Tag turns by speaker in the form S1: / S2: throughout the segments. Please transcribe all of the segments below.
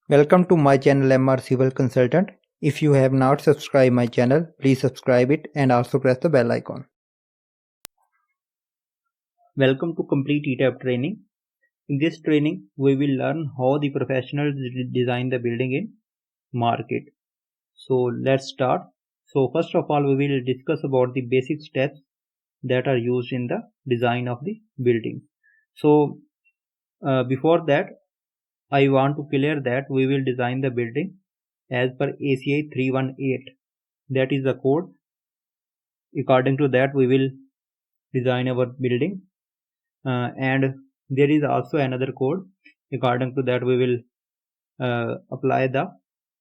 S1: Welcome to my channel MR Civil Consultant. If you have not subscribed my channel, please subscribe it and also press the bell icon. Welcome to Complete ETAP training. In this training, we will learn how the professionals design the building in market. So let's start. So first of all, we will discuss about the basic steps that are used in the design of the building. So before that, I want to clear that we will design the building as per ACI 318. That is the code. According to that, we will design our building, and there is also another code. According to that, we will apply the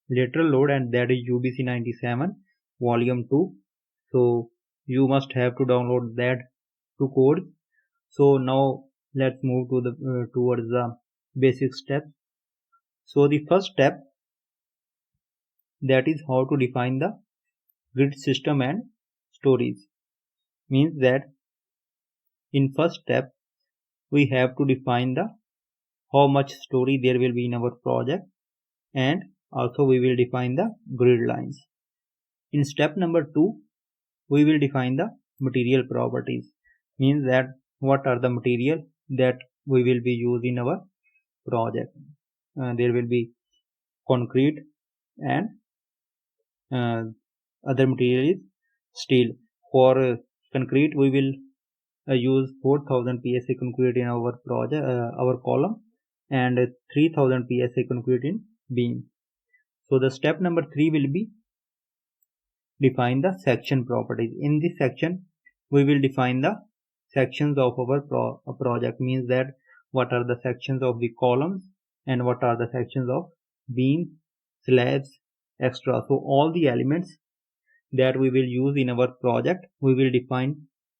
S1: lateral load, and that is UBC 97 volume 2. So you must have to download that two codes. So now let's move to the towards the basic steps. So the first step, that is how to define the grid system and stories. Means that in first step we have to define the how much story there will be in our project, and also we will define the grid lines. In step number 2, we will define the material properties. Means that what are the material that we will be using in our project. There will be concrete, and other material is steel. For concrete, we will use 4000 psi concrete in our project, our column, and 3000 psi concrete in beam. So the step number 3 will be define the section properties. In this section, we will define the sections of our project. Means that what are the sections of the columns and what are the sections of beams, slabs, etc. So all the elements that we will use in our project, we will define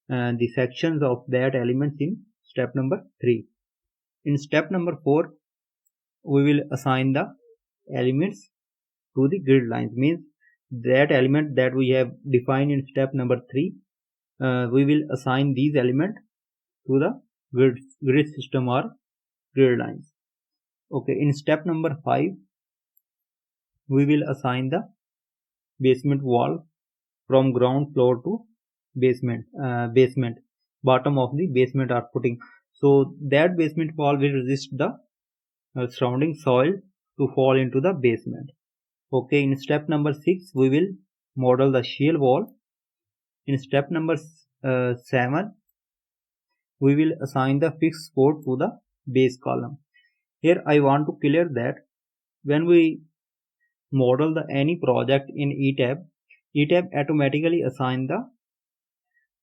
S1: the sections of that elements in step number 3. In step number 4, we will assign the elements to the grid lines. Means that element that we have defined in step number 3, we will assign these elements to the grid system or grid lines. Okay, in step number 5, we will assign the basement wall from ground floor to basement, bottom of the basement or footing. So that basement wall will resist the surrounding soil to fall into the basement. Okay, in step number 6, we will model the shell wall. In step number 7, we will assign the fixed support to the base column. Here I want to clear that when we model any project in ETAP automatically assign the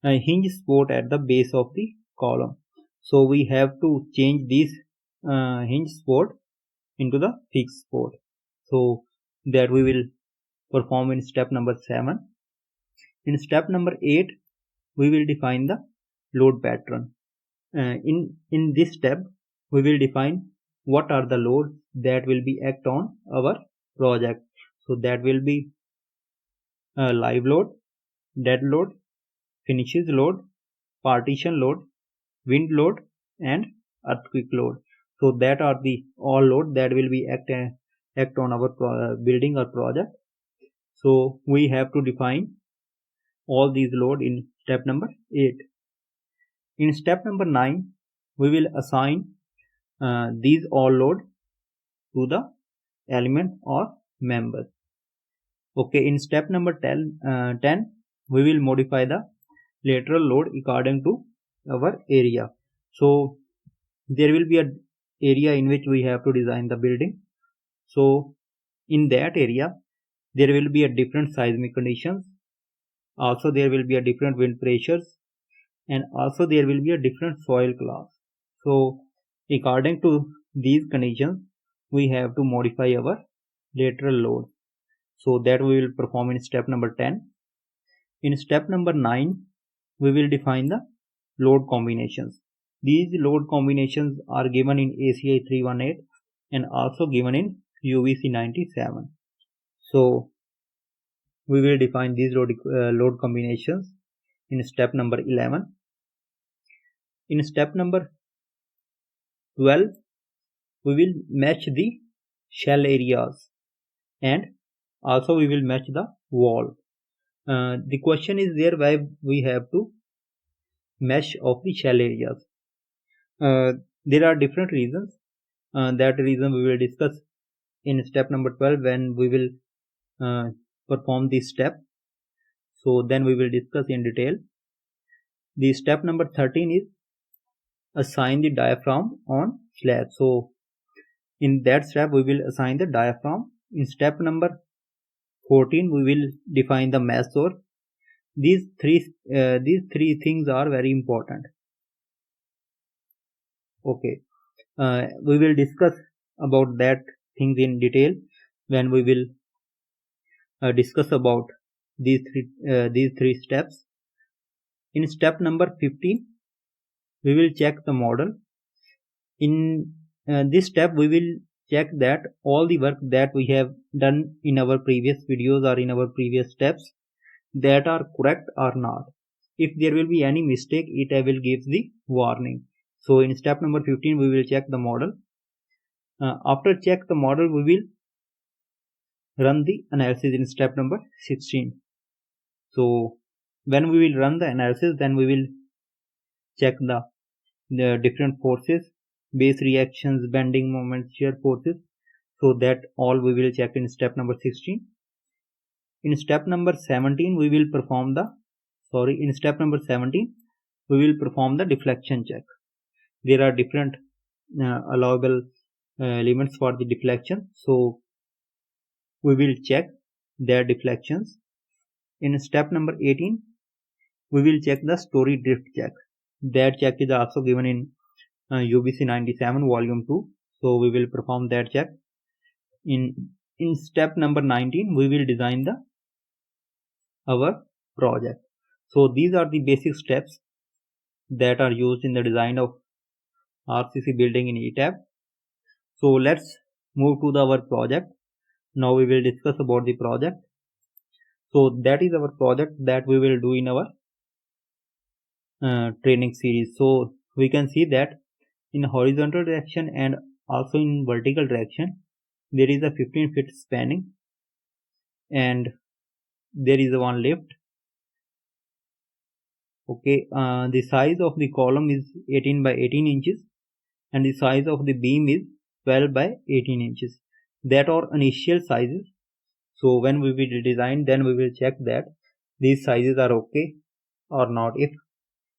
S1: hinge support at the base of the column. So we have to change this hinge support into the fixed support. So that we will perform in step number 7. In step number 8, we will define the load pattern. In this step, we will define what are the loads that will be act on our project. So that will be live load, dead load, finishes load, partition load, wind load, and earthquake load. So that are the all load that will be act on our building or project. So we have to define all these load in step number 8. In step number 9, we will assign these all load to the element or members. Okay, in step number 10, we will modify the lateral load according to our area. So there will be an area in which we have to design the building. So in that area, there will be a different seismic conditions. Also there will be a different wind pressures, and also there will be a different soil class. So according to these conditions, we have to modify our lateral load. So that we will perform in step number 10. In step number 9, we will define the load combinations. These load combinations are given in ACI 318 and also given in UBC 97. So we will define these load combinations in step number 11. In step number 12, we will match the shell areas, and also we will match the wall. The question is there why we have to mesh of the shell areas. There are different reasons. That reason we will discuss in step number 12 when we will perform this step. So then we will discuss in detail. The step number 13 is assign the diaphragm on slab. So in that step we will assign the diaphragm. In step number 14 we will define the mesh source. These three things are very important. Okay, we will discuss about that things in detail when we will discuss about these three steps. In step number 15 we will check the model. In this step we will check that all the work that we have done in our previous videos or in our previous steps that are correct or not. If there will be any mistake, it will give the warning. So in step number 15 we will check the model. After check the model we will run the analysis in step number 16. So when we will run the analysis, then we will check the different forces, base reactions, bending moments, shear forces. So that all we will check in step number 16. In step number 17 we will perform the in step number 17 we will perform the deflection check. There are different allowable limits for the deflection, so we will check their deflections. In step number 18 we will check the story drift check. That check is also given in UBC 97 volume 2, so we will perform that check. In step number 19 we will design our project. So these are the basic steps that are used in the design of RCC building in ETABS. So let's move to our project. Now we will discuss about the project. So that is our project that we will do in our training series. So we can see that in horizontal direction and also in vertical direction there is a 15 feet spanning and there is one lift. Okay, the size of the column is 18 by 18 inches and the size of the beam is 12 by 18 inches. That are initial sizes. So when we will design, then we will check that these sizes are okay or not. If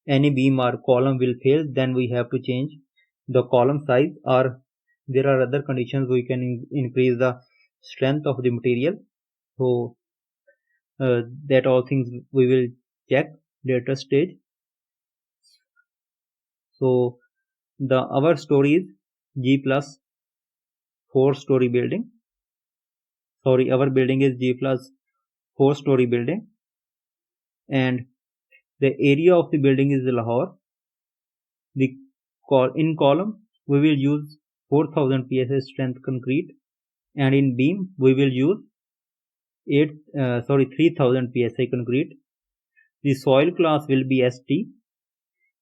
S1: any beam or column will fail, then we have to change the column size, or there are other conditions we can increase the strength of the material. So that all things we will check later stage. So our story is G plus 4-story building. Sorry, our building is G plus 4-story building, and the area of the building is Lahore. In column we will use 4000 psi strength concrete, and in beam we will use 3000 psi concrete. The soil class will be ST,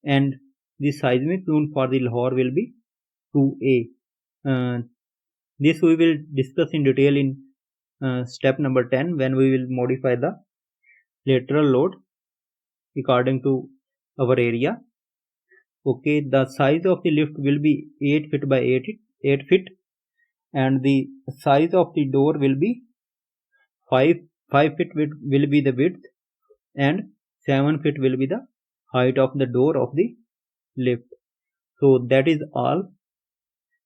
S1: and the seismic zone for the Lahore will be 2A. This we will discuss in detail in step number 10 when we will modify the lateral load according to our area. Okay, the size of the lift will be 8 feet by 8 feet, and the size of the door will be 5 feet will be the width, and 7 feet will be the height of the door of the lift. So that is all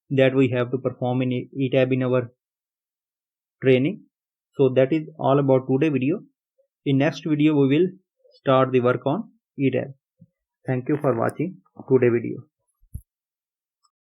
S1: that we have to perform in ETABS in our training. So that is all about today video. In next video we will start the work on ETABS. Thank you for watching today video.